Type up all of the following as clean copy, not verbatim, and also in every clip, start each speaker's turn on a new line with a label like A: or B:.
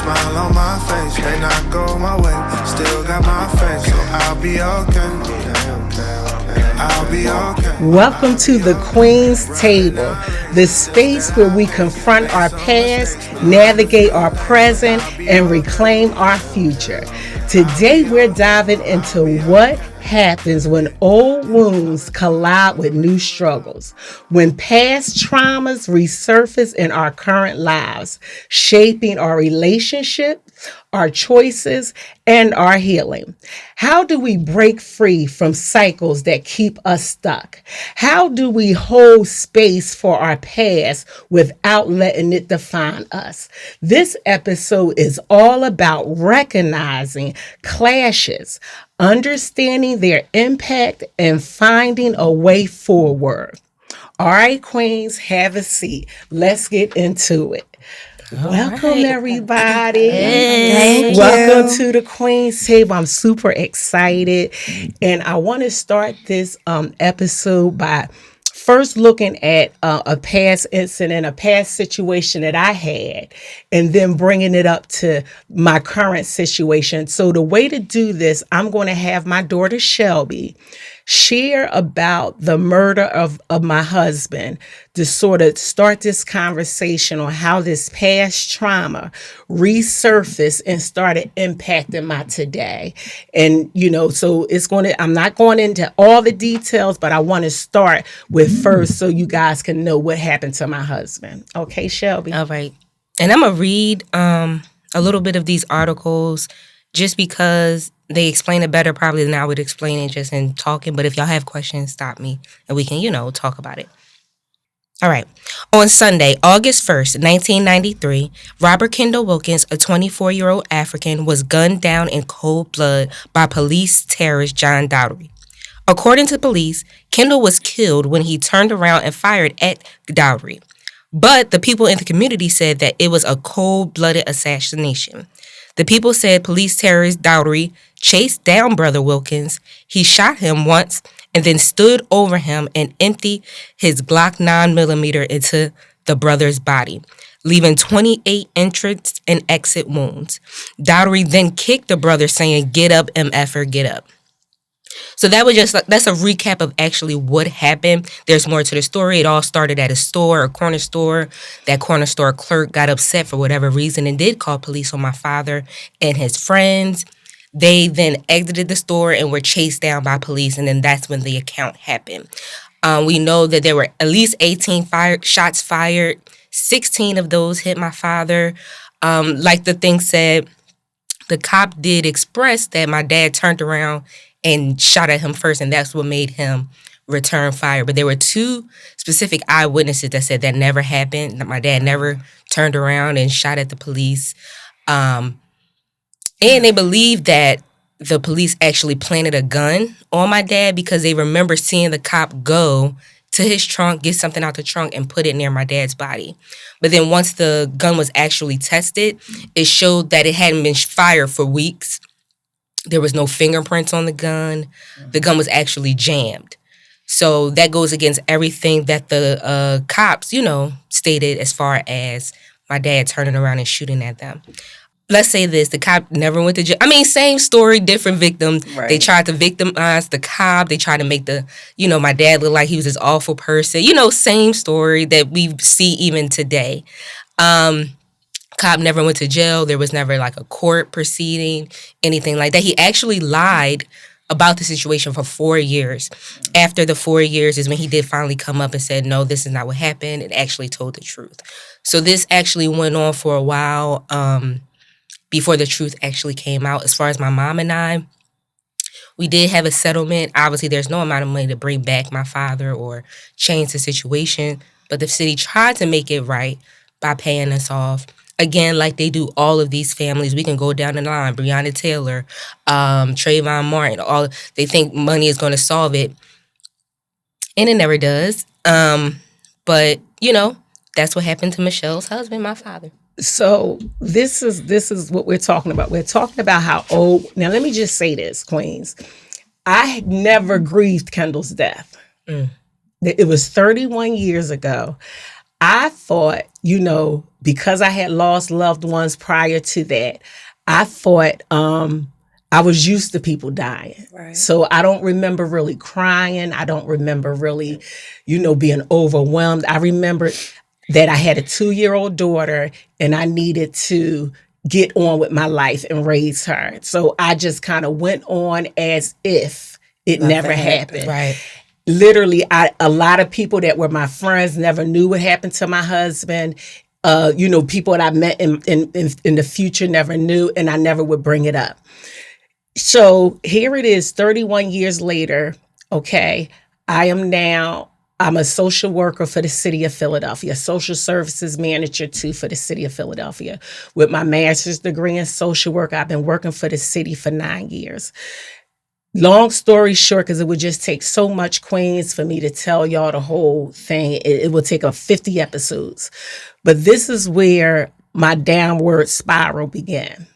A: smile on my face. May not go my way, still got my faith, so I'll be okay. I'll be okay.
B: Welcome to the Queen's Table, the space where we confront our past, navigate our present, and reclaim our future. Today we're diving into what happens when old wounds collide with new struggles, when past traumas resurface in our current lives, shaping our relationship, our choices, and our healing. How do we break free from cycles that keep us stuck? How do we hold space for our past without letting it define us? This episode is all about recognizing clashes, understanding their impact, and finding a way forward. All right, Queens, have a seat. Let's get into it. Welcome, everybody.
C: Thank
B: Welcome
C: you.
B: to the Queen's Table. I'm super excited. And I want to start this episode by first looking at a past incident, a past situation that I had, and then bringing it up to my current situation. So the way to do this, I'm going to have my daughter Shelby share about the murder of my husband to sort of start this conversation on how this past trauma resurfaced and started impacting my today. And, so I'm not going into all the details, but I want to start with first so you guys can know what happened to my husband. Okay, Shelby?
C: All right. And I'm going to read a little bit of these articles just because they explain it better probably than I would explain it just in talking. But if y'all have questions, stop me and we can, talk about it. All right. On Sunday, August 1st, 1993, Robert Kendall Wilkins, a 24-year-old African, was gunned down in cold blood by police terrorist John Dowry. According to police, Kendall was killed when he turned around and fired at Dowry. But the people in the community said that it was a cold-blooded assassination. The people said police terrorist Dowry chased down Brother Wilkins. He shot him once and then stood over him and emptied his Glock 9mm into the brother's body, leaving 28 entrance and exit wounds. Dowry then kicked the brother, saying, "Get up, MFer, get up." So that's a recap of actually what happened. There's more to the story. It all started at a corner store. That corner store clerk got upset for whatever reason and did call police on my father and his friends. They then exited the store and were chased down by police, and then that's when the account happened. We know that there were at least 18 shots fired. 16 of those hit my father. Like the thing said, the cop did express that my dad turned around and shot at him first, and that's what made him return fire. But there were two specific eyewitnesses that said that never happened, that my dad never turned around and shot at the police. And they believe that the police actually planted a gun on my dad because they remember seeing the cop go to his trunk, get something out the trunk, and put it near my dad's body. But then once the gun was actually tested, it showed that it hadn't been fired for weeks. There was no fingerprints on the gun. The gun was actually jammed. So that goes against everything that the cops, stated as far as my dad turning around and shooting at them. Let's say this, the cop never went to jail. Same story, different victim. Right. They tried to victimize the cop. They tried to make my dad look like he was this awful person. Same story that we see even today. Cop never went to jail. There was never like a court proceeding, anything like that. He actually lied about the situation for 4 years. After the 4 years is when he did finally come up and said, no, this is not what happened, and actually told the truth. So this actually went on for a while before the truth actually came out. As far as my mom and I, we did have a settlement. Obviously, there's no amount of money to bring back my father or change the situation, but the city tried to make it right by paying us off. Again, like they do all of these families, we can go down the line. Breonna Taylor, Trayvon Martin, all they think money is going to solve it, and it never does. But that's what happened to Michelle's husband, my father.
B: So this is what we're talking about. We're talking about how old. Now, let me just say this, Queens. I had never grieved Kendall's death. It was 31 years ago. I thought, because I had lost loved ones prior to that, I thought I was used to people dying.
D: Right.
B: So I don't remember really crying. I don't remember really, being overwhelmed. I remember that I had a 2-year-old daughter and I needed to get on with my life and raise her. So I just kind of went on as if it never happened.
C: Right.
B: Literally, a lot of people that were my friends never knew what happened to my husband. People that I met in the future never knew, and I never would bring it up. So here it is, 31 years later. Okay, I'm a social worker for the city of Philadelphia, social services manager too for the city of Philadelphia. With my master's degree in social work, I've been working for the city for 9 years. Long story short, because it would just take so much, Queens, for me to tell y'all the whole thing. It would take 50 episodes. But this is where my downward spiral began.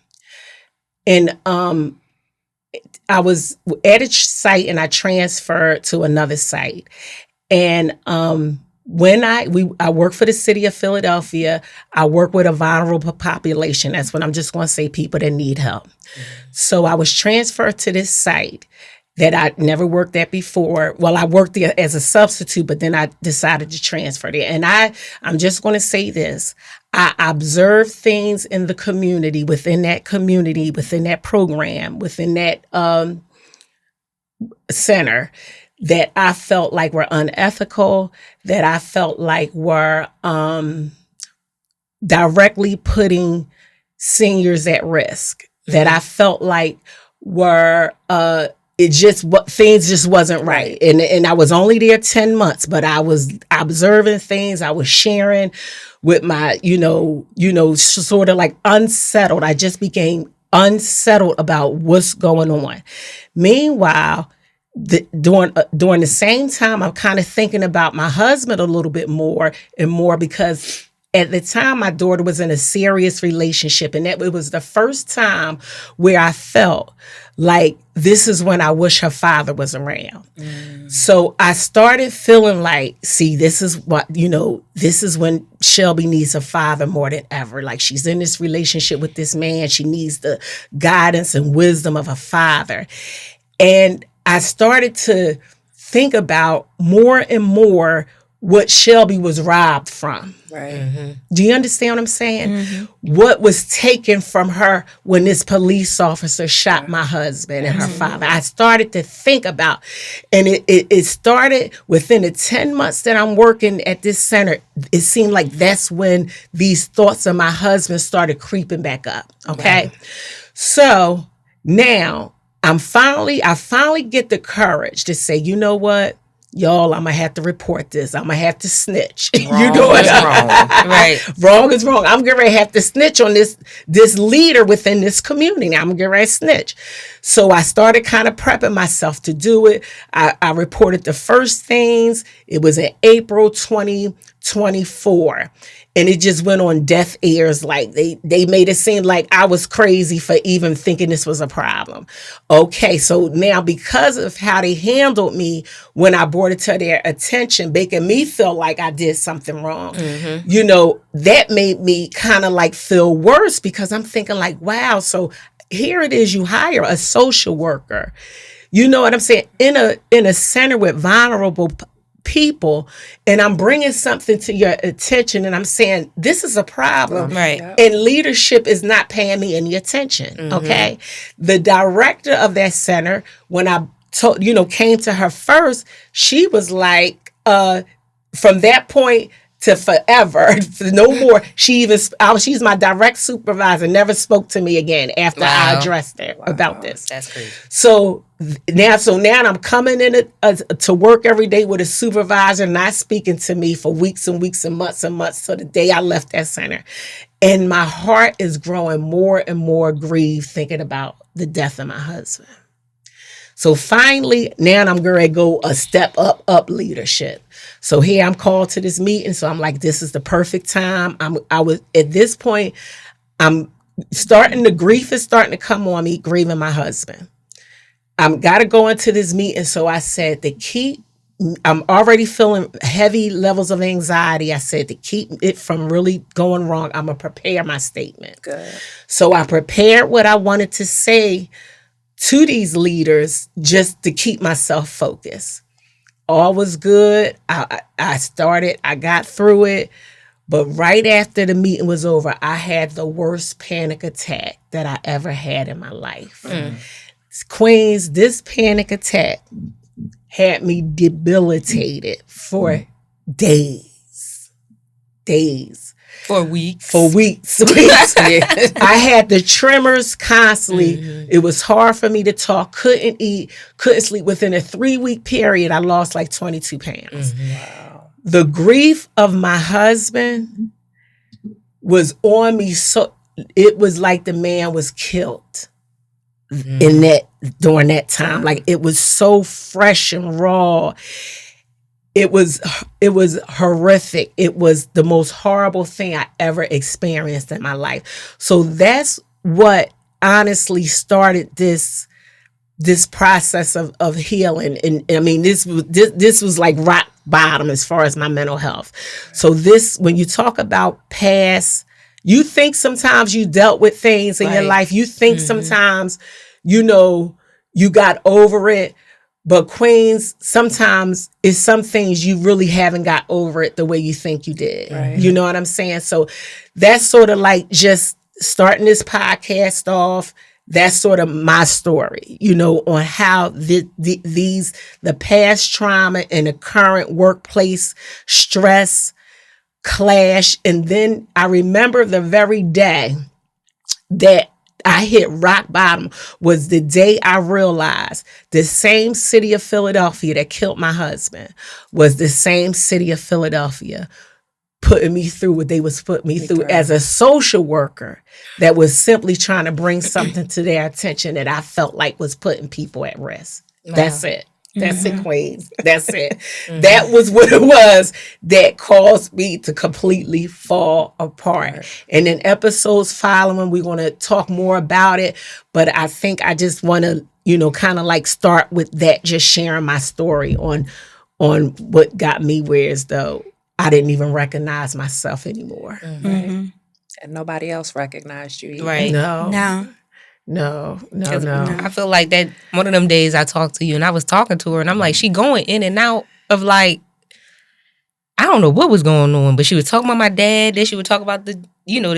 B: And I was at a site and I transferred to another site. And when I work for the city of Philadelphia, I work with a vulnerable population. That's what I'm just going to say, people that need help. So I was transferred to this site that I never worked at before. Well, I worked there as a substitute, but then I decided to transfer there. And I'm just going to say this. I observed things in the community, within that program, within that center, that I felt like were unethical, that I felt like were directly putting seniors at risk, that I felt like were things just wasn't right. And I was only there 10 months, but I was observing things. I was sharing with my, sort of like unsettled. I just became unsettled about what's going on. Meanwhile, during the same time, I'm kind of thinking about my husband a little bit more and more, because at the time my daughter was in a serious relationship, and it was the first time where I felt like this is when I wish her father was around. So I started feeling like, see, this is when Shelby needs a father more than ever. Like, she's in this relationship with this man. She needs the guidance and wisdom of a father. And I started to think about more and more what Shelby was robbed from.
D: Right.
B: Mm-hmm. Do you understand what I'm saying? Mm-hmm. What was taken from her when this police officer shot my husband and her father? I started to think about, and it started within the 10 months that I'm working at this center. It seemed like that's when these thoughts of my husband started creeping back up. Okay. Right. So now I finally get the courage to say, you know what? Y'all, I'm going to have to report this. I'm going to have to snitch.
C: Wrong
B: you know what?
C: Is wrong. Right.
B: Wrong is wrong. I'm going to have to snitch on this leader within this community. I'm going to snitch. So I started kind of prepping myself to do it. I reported the first things. It was in April 2024. And it just went on deaf ears. Like they made it seem like I was crazy for even thinking this was a problem. Okay, so now because of how they handled me when I brought it to their attention, making me feel like I did something wrong, that made me kind of like feel worse, because I'm thinking like, wow, so here it is, you hire a social worker, you know what I'm saying, in a center with vulnerable people, and I'm bringing something to your attention, and I'm saying this is a problem,
C: right?
B: And leadership is not paying me any attention. Mm-hmm. Okay, the director of that center, when I came to her first, she was like, from that point to forever, no more. She's my direct supervisor. Never spoke to me again after I addressed her about this.
C: That's crazy.
B: So now I'm coming in to work every day with a supervisor, not speaking to me for weeks and weeks and months till the day I left that center. And my heart is growing more and more grieved thinking about the death of my husband. So finally, now I'm going to go a step up leadership. So here I'm called to this meeting. So I'm like, this is the perfect time. I was at this point, grief is starting to come on me, grieving my husband. I'm got to go into this meeting. So I said, to keep I'm already feeling heavy levels of anxiety. I said to keep it from really going wrong, I'm going to prepare my statement.
D: Good.
B: So I prepared what I wanted to say to these leaders just to keep myself focused. All was good. I started, I got through it. But right after the meeting was over, I had the worst panic attack that I ever had in my life. Queens, this panic attack had me debilitated for days.
C: For weeks.
B: I had the tremors constantly. It was hard for me to talk, couldn't eat, couldn't sleep. Within a 3-week period, I lost like 22 pounds.
D: Wow.
B: The grief of my husband was on me. So it was like the man was killed during that time. Like it was so fresh and raw. It was horrific. It was the most horrible thing I ever experienced in my life. So that's what honestly started this process of healing. And I mean, this was like rock bottom as far as my mental health. So when you talk about past, you think sometimes you dealt with things in your life. You think sometimes, you got over it. But Queens, sometimes it's some things you really haven't got over it the way you think you did. Right. You know what I'm saying? So that's sort of like just starting this podcast off. That's sort of my story, on how the past trauma and the current workplace stress clash. And then I remember the very day that I hit rock bottom was the day I realized the same city of Philadelphia that killed my husband was the same city of Philadelphia putting me through what they was putting me through as a social worker that was simply trying to bring something to their attention that I felt like was putting people at risk. Wow. That's it. That's it, Queens. That's it. That was what it was that caused me to completely fall apart. Right. And in episodes following, we're going to talk more about it. But I think I just want to, kind of like start with that, just sharing my story on what got me where as though I didn't even recognize myself anymore.
D: Right. And nobody else recognized you either.
C: Right.
B: No.
C: I feel like that one of them days I talked to you and I was talking to her and I'm like, she going in and out of like, I don't know what was going on, but she was talking about my dad. Then she would talk about the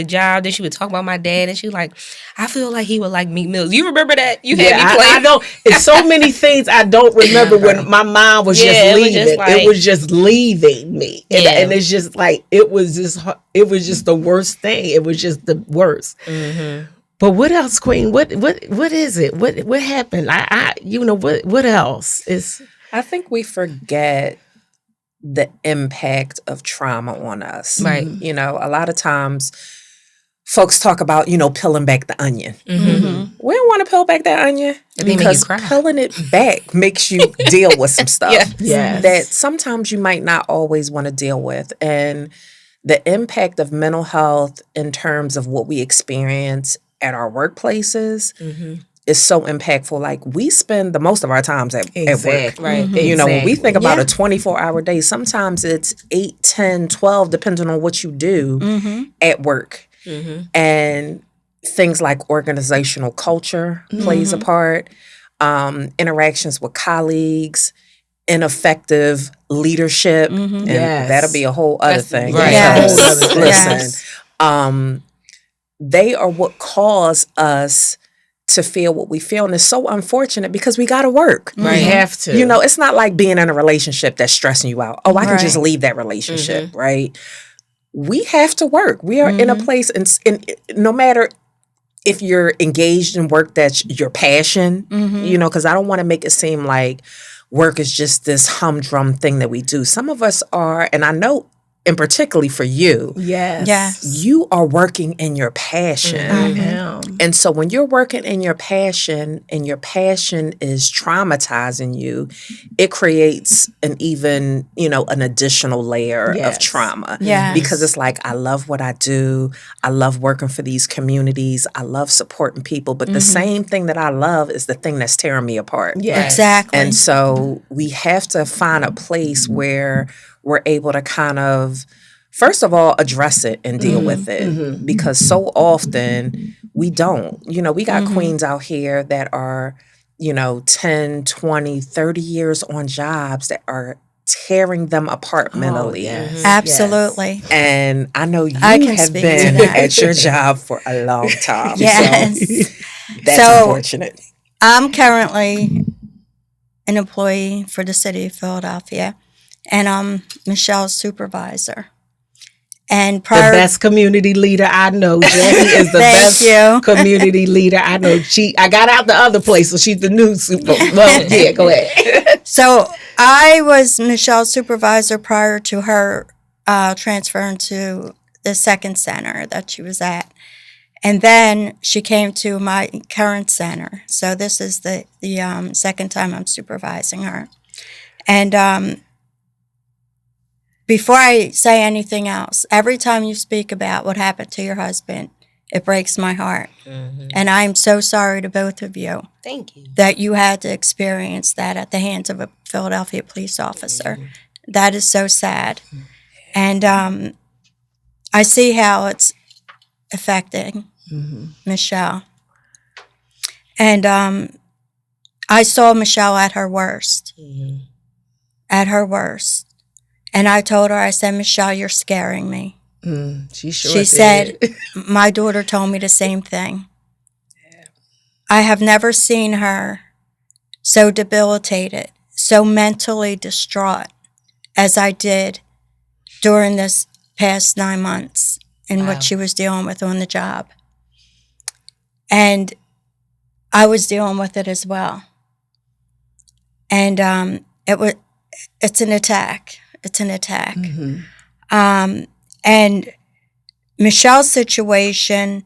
C: job. Then she would talk about my dad. And she was like, I feel like he would like Meek Mills. You remember that? You had me play.
B: I don't. It's so many things I don't remember when my mom was just leaving. It was just leaving me. And it's just like, it was just the worst thing. It was just the worst. Mm-hmm. But what else, Queen? What is it? What happened? What else is?
D: I think we forget the impact of trauma on us.
C: Right.
D: A lot of times folks talk about, peeling back the onion. Mm-hmm. We don't want to peel back that onion because peeling it back makes you deal with some stuff that sometimes you might not always want to deal with. And the impact of mental health in terms of what we experience at our workplaces is so impactful. Like we spend the most of our times at work.
C: Right.
D: When we think about a 24-hour day, sometimes it's 8, 10, 12, depending on what you do at work. Mm-hmm. And things like organizational culture plays a part, interactions with colleagues, ineffective leadership, and that'll be a whole other thing.
C: Right.
D: Yes. Listen, they are what cause us to feel what we feel. And it's so unfortunate because we got to work.
B: Right. We have to.
D: It's not like being in a relationship that's stressing you out. Oh, I can just leave that relationship, right? We have to work. We are in a place, and no matter if you're engaged in work that's your passion, because I don't want to make it seem like work is just this humdrum thing that we do. Some of us are, and I know and particularly for you,
B: Yes.
D: you are working in your passion.
B: I am.
D: And so when you're working in your passion and your passion is traumatizing you, it creates an even, an additional layer of trauma.
E: Yes.
D: Because it's like, I love what I do. I love working for these communities. I love supporting people. But the same thing that I love is the thing that's tearing me apart.
B: Yes.
E: Exactly.
D: And so we have to find a place where we're able to kind of, first of all, address it and deal with it. Because so often we don't. We got queens out here that are, 10, 20, 30 years on jobs that are tearing them apart mentally.
E: Absolutely.
D: And I know you
E: I can
D: have
E: speak
D: been
E: to that.
D: at your job for a long time.
E: Yes.
D: So that's
E: So-
D: unfortunate.
E: I'm currently an employee for the city of Philadelphia, and I'm Michelle's supervisor. And
B: The
E: prior,
B: best community leader I know. Jackie is the
E: Thank
B: best
E: you.
B: community leader I know. I got out the other place, so she's the new super. Well, yeah, go ahead.
E: so I was Michelle's supervisor prior to her transferring to the second center that she was at. And then she came to my current center. So this is the second time I'm supervising her. And before I say anything else, every time you speak about what happened to your husband, it breaks my heart. And I'm so sorry to both of you
C: Thank you.
E: that you had to experience that at the hands of a Philadelphia police officer. That is so sad. And I see how it's affecting Michelle. And I saw Michelle at her worst. At her worst. And I told her, I said, Michelle, you're scaring me.
B: She
E: She said, my daughter told me the same thing. I have never seen her so debilitated, so mentally distraught as I did during this past 9 months and what she was dealing with on the job. And I was dealing with it as well. And it's an attack. It's an attack. And Michelle's situation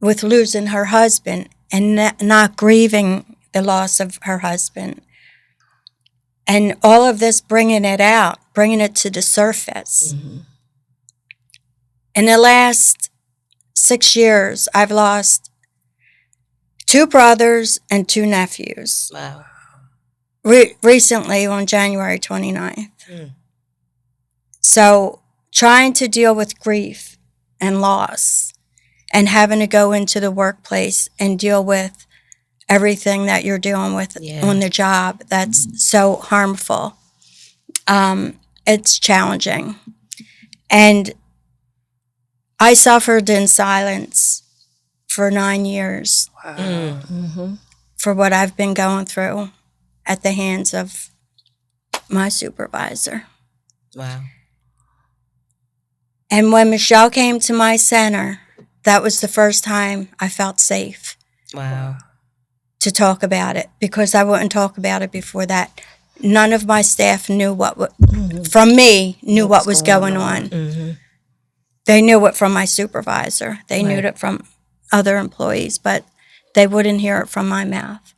E: with losing her husband and not grieving the loss of her husband, and all of this bringing it out, bringing it to the surface. In the last 6 years, I've lost 2 brothers and 2 nephews.
C: Wow.
E: Recently on January 29th. So trying to deal with grief and loss and having to go into the workplace and deal with everything that you're dealing with on the job that's so harmful. It's challenging. And I suffered in silence for 9 years for what I've been going through at the hands of my supervisor.
C: Wow.
E: And when Michelle came to my center, that was the first time I felt safe
C: Wow.
E: to talk about it, because I wouldn't talk about it before that. None of my staff knew what was going on. They knew it from my supervisor. They knew it from other employees, but they wouldn't hear it from my mouth.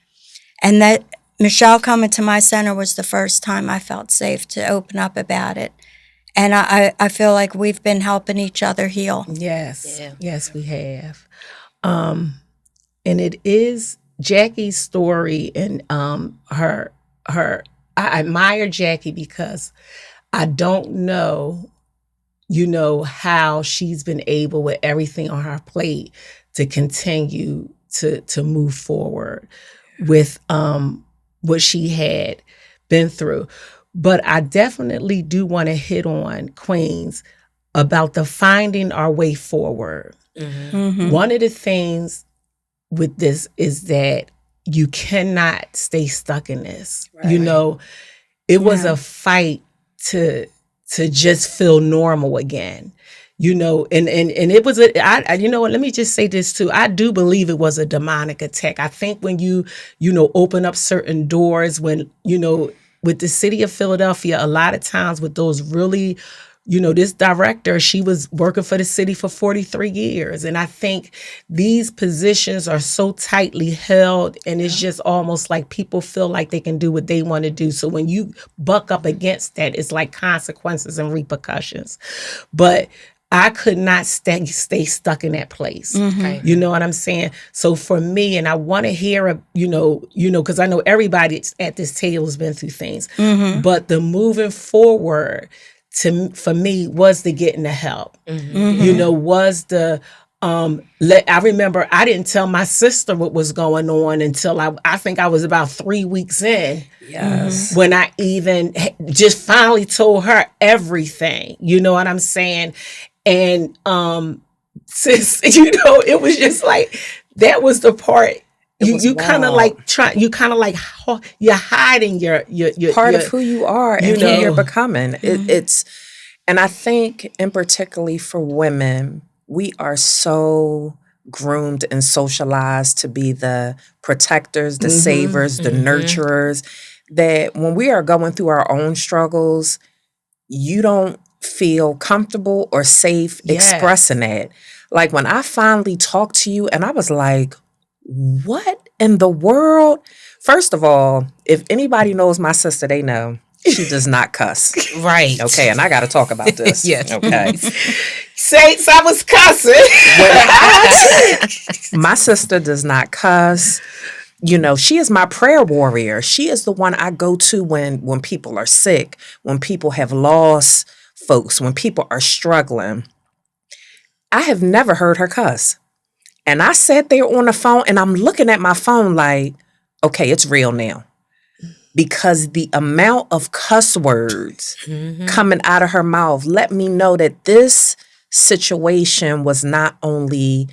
E: And that Michelle coming to my center was the first time I felt safe to open up about it. And I feel like we've been helping each other heal.
B: Yes. Yes, we have. And it is Jackie's story, and her I admire Jackie because I don't know, how she's been able, with everything on her plate, to continue to move forward with what she had been through. But I definitely do want to hit on, Queens, about the finding our way forward. One of the things with this is that you cannot stay stuck in this. It was a fight to just feel normal again. And it was let me just say this too. I do believe it was a demonic attack. I think when you open up certain doors, when with the city of Philadelphia, a lot of times with those really, this director, she was working for the city for 43 years. And I think these positions are so tightly held, and it's just almost like people feel like they can do what they want to do. So when you buck up against that, it's like consequences and repercussions. But I could not stay stuck in that place. Mm-hmm. You know what I'm saying? So for me, and I want to hear, because I know everybody at this table has been through things, but the moving forward for me was the getting the help. Was the I remember I didn't tell my sister what was going on until I think I was about 3 weeks in. Yes. When I even just finally told her everything. You know what I'm saying? And since it was just like that was the part you kind of like you're hiding your
D: part of who you are and who you're becoming. It's and I think in particularly for women, we are so groomed and socialized to be the protectors, the savers, the nurturers, that when we are going through our own struggles, you don't feel comfortable or safe expressing it. Like when I finally talked to you and I was like, what in the world? First of all, if anybody knows my sister, they know she does not cuss.
C: Right.
D: Okay, and I got to talk about this.
C: Yes.
D: Okay.
B: Saints, I was cussing.
D: My sister does not cuss. She is my prayer warrior. She is the one I go to when people are sick, when people have lost folks, when people are struggling. I have never heard her cuss. And I sat there on the phone and I'm looking at my phone like, okay, it's real now. Because the amount of cuss words coming out of her mouth let me know that this situation was not only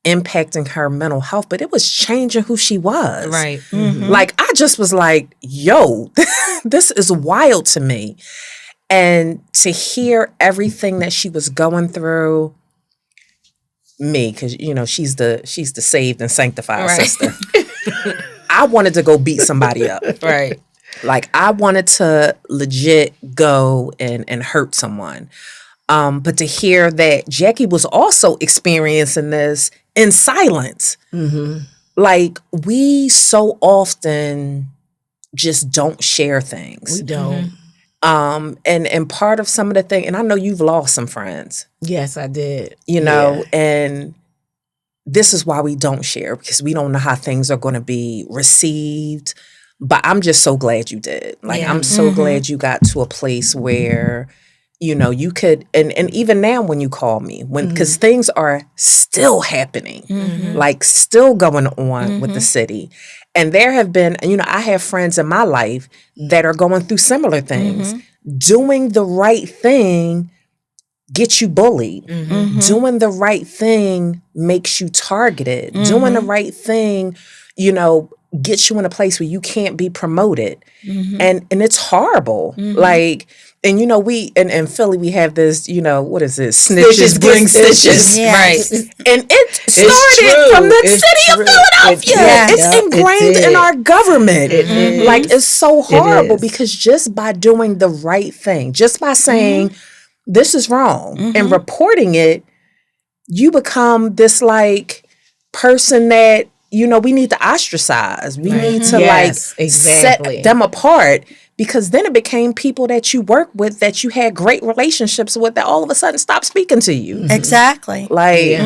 D: impacting her mental health, but it was changing who she was.
C: Right.
D: Mm-hmm. Like, I just was like, yo, this is wild to me. And to hear everything that she was going through, me, because she's the saved and sanctified sister. I wanted to go beat somebody up.
C: Right.
D: Like I wanted to legit go and hurt someone. But to hear that Jackie was also experiencing this in silence. Mm-hmm. Like we so often just don't share things.
B: We don't.
D: And part of some of the thing, and I know you've lost some friends.
B: Yes, I did.
D: And this is why we don't share, because we don't know how things are going to be received. But I'm just so glad you did. Like, I'm so glad you got to a place where, you could, and even now when you call me, because things are still happening, like still going on with the city. And there have been, I have friends in my life that are going through similar things. Doing the right thing gets you bullied. Doing the right thing makes you targeted. Doing the right thing, gets you in a place where you can't be promoted. And it's horrible. Like, and we in Philly we have this, what is this? Snitches bring stitches.
C: Yes.
D: Right. And it started from the city of Philadelphia. It's ingrained in our government. Like, it's so horrible because just by doing the right thing, just by saying this is wrong and reporting it, you become this like person that we need to ostracize. We need to set them apart, because then it became people that you work with that you had great relationships with that all of a sudden stopped speaking to you.
E: Exactly.
D: Like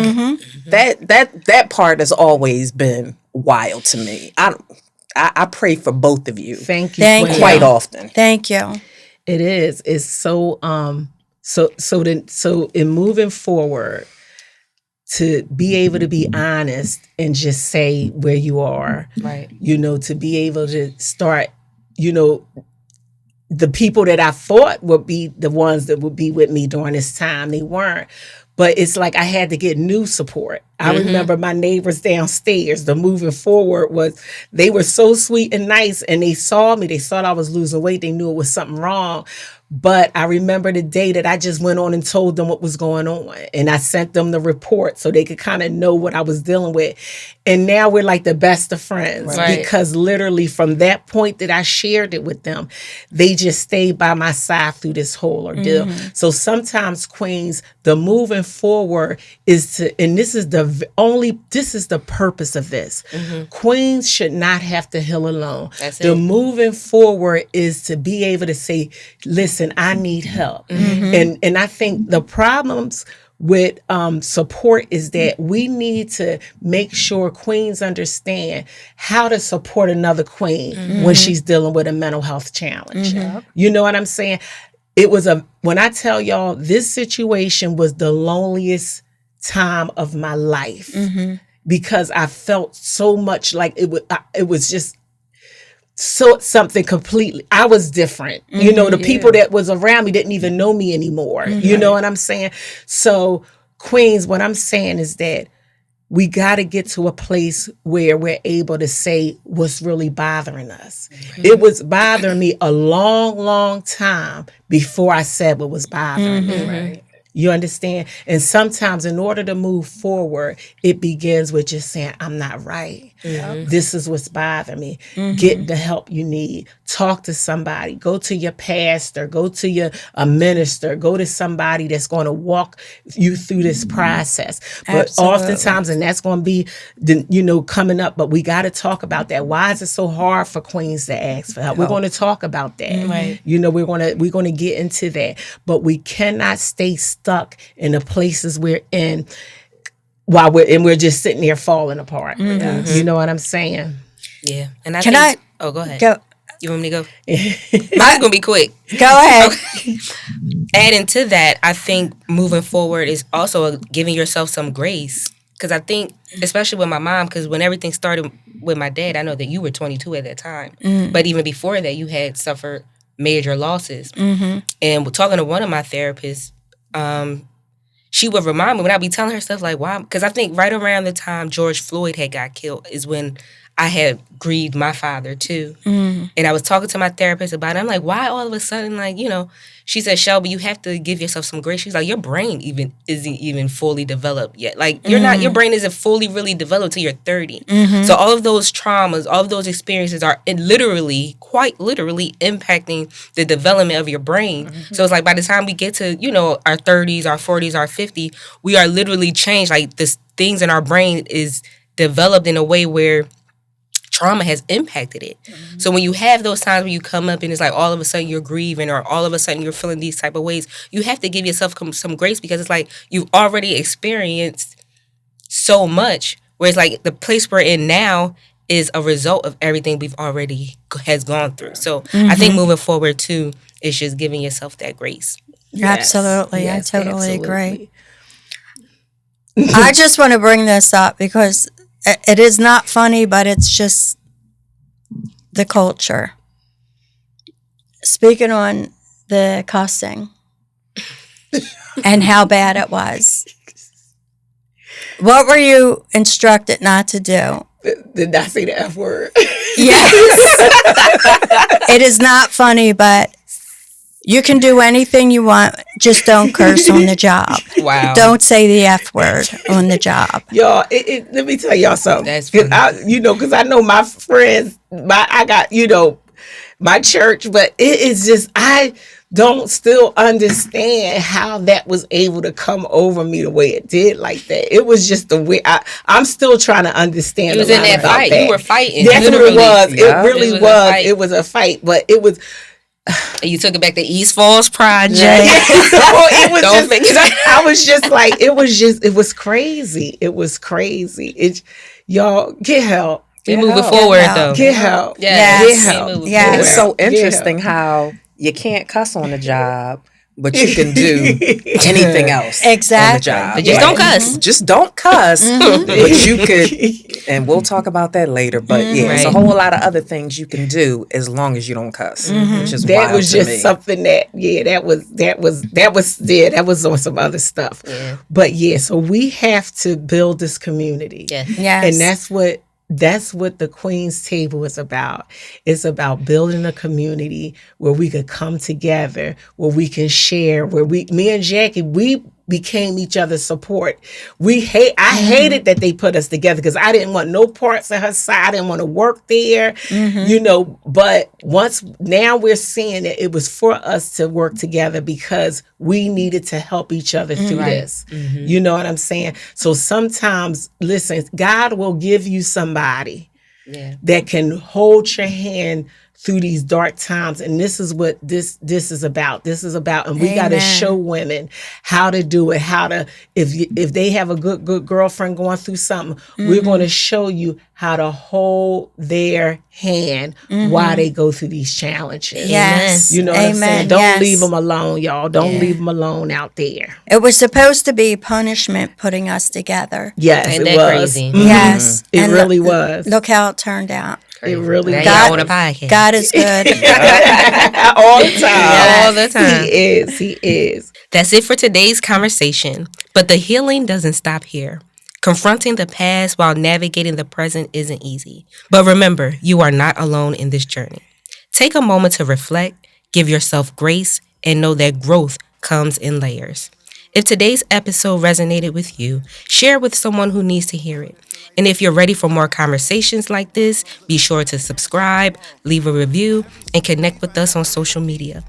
D: that part has always been wild to me. I pray for both of you.
B: Thank you.
D: Quite often.
E: Thank you.
B: It is. It's so so in moving forward, to be able to be honest and just say where you are,
C: right?
B: To be able to start, the people that I thought would be the ones that would be with me during this time, they weren't. But it's like I had to get new support. I remember my neighbors downstairs, the moving forward was, they were so sweet and nice, and they saw me. They thought I was losing weight. They knew it was something wrong. But I remember the day that I just went on and told them what was going on. And I sent them the report so they could kind of know what I was dealing with. And now we're like the best of friends because literally from that point that I shared it with them, they just stayed by my side through this whole ordeal. So sometimes, queens, the moving forward is to, and this is the purpose of this. Queens should not have to heal alone. The moving forward is to be able to say, listen, I need help. And I think the problems with support is that we need to make sure queens understand how to support another queen when she's dealing with a mental health challenge. You know what I'm saying? When I tell y'all, this situation was the loneliest time of my life because I felt so much like it was just something completely. I was different. You know, the people that was around me didn't even know me anymore. You know what I'm saying? So, queens, what I'm saying is that we got to get to a place where we're able to say what's really bothering us. It was bothering me a long, long time before I said what was bothering me. Right? You understand? And sometimes in order to move forward, it begins with just saying, I'm not right. This is what's bothering me. Get the help you need. Talk to somebody. Go to your pastor. Go to a minister. Go to somebody that's going to walk you through this process. But oftentimes, and that's going to be, coming up, but we got to talk about that. Why is it so hard for queens to ask for help? We're going to talk about that. Right. We're going to get into that. But we cannot stay stuck in the places we're in while we're just sitting there falling apart. You know what I'm saying? Yeah. And
C: oh, go ahead.
E: Go.
C: You want me to go? Mine's gonna be quick.
E: Go ahead.
C: Okay. Adding to that, I think moving forward is also giving yourself some grace. Because I think, especially with my mom, because when everything started with my dad, I know that you were 22 at that time. But even before that, you had suffered major losses. And talking to one of my therapists, she would remind me when I'd be telling her stuff like, why? Because I think right around the time George Floyd had got killed is when I had grieved my father too. And I was talking to my therapist about it. I'm like, why all of a sudden, she said, Shelby, you have to give yourself some grace. She's like, your brain isn't even fully developed yet. Like, your brain isn't fully really developed till you're 30. So all of those traumas, all of those experiences are quite literally impacting the development of your brain. So it's like by the time we get to, our 30s, our 40s, our 50s, we are literally changed. Like, this things in our brain is developed in a way where trauma has impacted it. So when you have those times where you come up and it's like all of a sudden you're grieving or all of a sudden you're feeling these type of ways, you have to give yourself some grace because it's like you've already experienced so much, whereas like the place we're in now is a result of everything we've already has gone through. So I think moving forward too is just giving yourself that grace.
E: Yes. Absolutely. Yes, I totally agree. I just want to bring this up because it is not funny, but it's just the culture. Speaking on the cussing and how bad it was. What were you instructed not to do?
B: Did I say the F word?
E: Yes. It is not funny, but you can do anything you want. Just don't curse on the job. Wow. Don't say the F word on the job.
B: Y'all, let me tell y'all something. That's funny. Because I know my friends, I got, my church, but it is just, I don't still understand how that was able to come over me the way it did like that. It was just the way I'm still trying to understand.
C: It was in that fight. You were fighting.
B: That's what it was. Yeah. It really was. It was a fight, but it was.
C: You took it back to East Falls Project.
B: It was I was just like, it was crazy. It was crazy. Y'all get help.
C: We're moving forward though.
B: Get help.
E: Yes.
B: Get help.
D: Yeah. It's so interesting how you can't cuss on the job, but you can do anything else
E: exactly.
D: on the job.
C: But just don't cuss.
D: Just don't cuss, but you could, and we'll talk about that later, but it's a whole lot of other things you can do as long as you don't cuss. Which is
B: that was just something that was on some other stuff. Yeah. But so we have to build this community.
E: Yes.
B: And that's what that's what the Queen's Table is about. It's about building a community where we could come together, where we can share, me and Jackie, we became each other's support. I hated that they put us together because I didn't want no parts of her side. I didn't want to work there, but now we're seeing that it was for us to work together because we needed to help each other through this. You know what I'm saying? So sometimes, listen, God will give you somebody that can hold your hand through these dark times, and this is what this is about. And we got to show women how to do it. If they have a good girlfriend going through something, we're going to show you how to hold their hand while they go through these challenges.
E: Yes,
B: you know what I'm saying. Don't leave them alone, y'all. Don't leave them alone out there.
E: It was supposed to be punishment putting us togetder.
B: Yes,
C: Ain't
B: it
C: that
B: was.
C: crazy?
E: Yes,
B: It really was.
E: Look how it turned out.
B: It really
C: now
B: was.
C: y'all on a podcast.
E: God is good.
B: All the time.
C: All the time.
B: He is.
C: That's it for today's conversation. But the healing doesn't stop here. Confronting the past while navigating the present isn't easy. But remember, you are not alone in this journey. Take a moment to reflect, give yourself grace, and know that growth comes in layers. If today's episode resonated with you, share it with someone who needs to hear it. And if you're ready for more conversations like this, be sure to subscribe, leave a review, and connect with us on social media.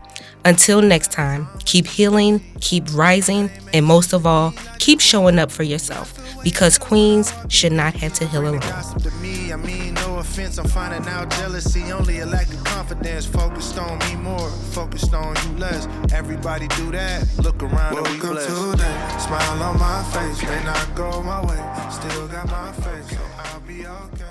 C: Until next time, keep healing, keep rising, and most of all, keep showing up for yourself, because queens should not have to heal alone.
A: No offense, I'm finding out jealousy, only a lack of confidence. Focused on me more, focused on you less. Everybody do that, look around and we blessed. Today, smile on my face, may not go my way, still got my face, so I'll be okay.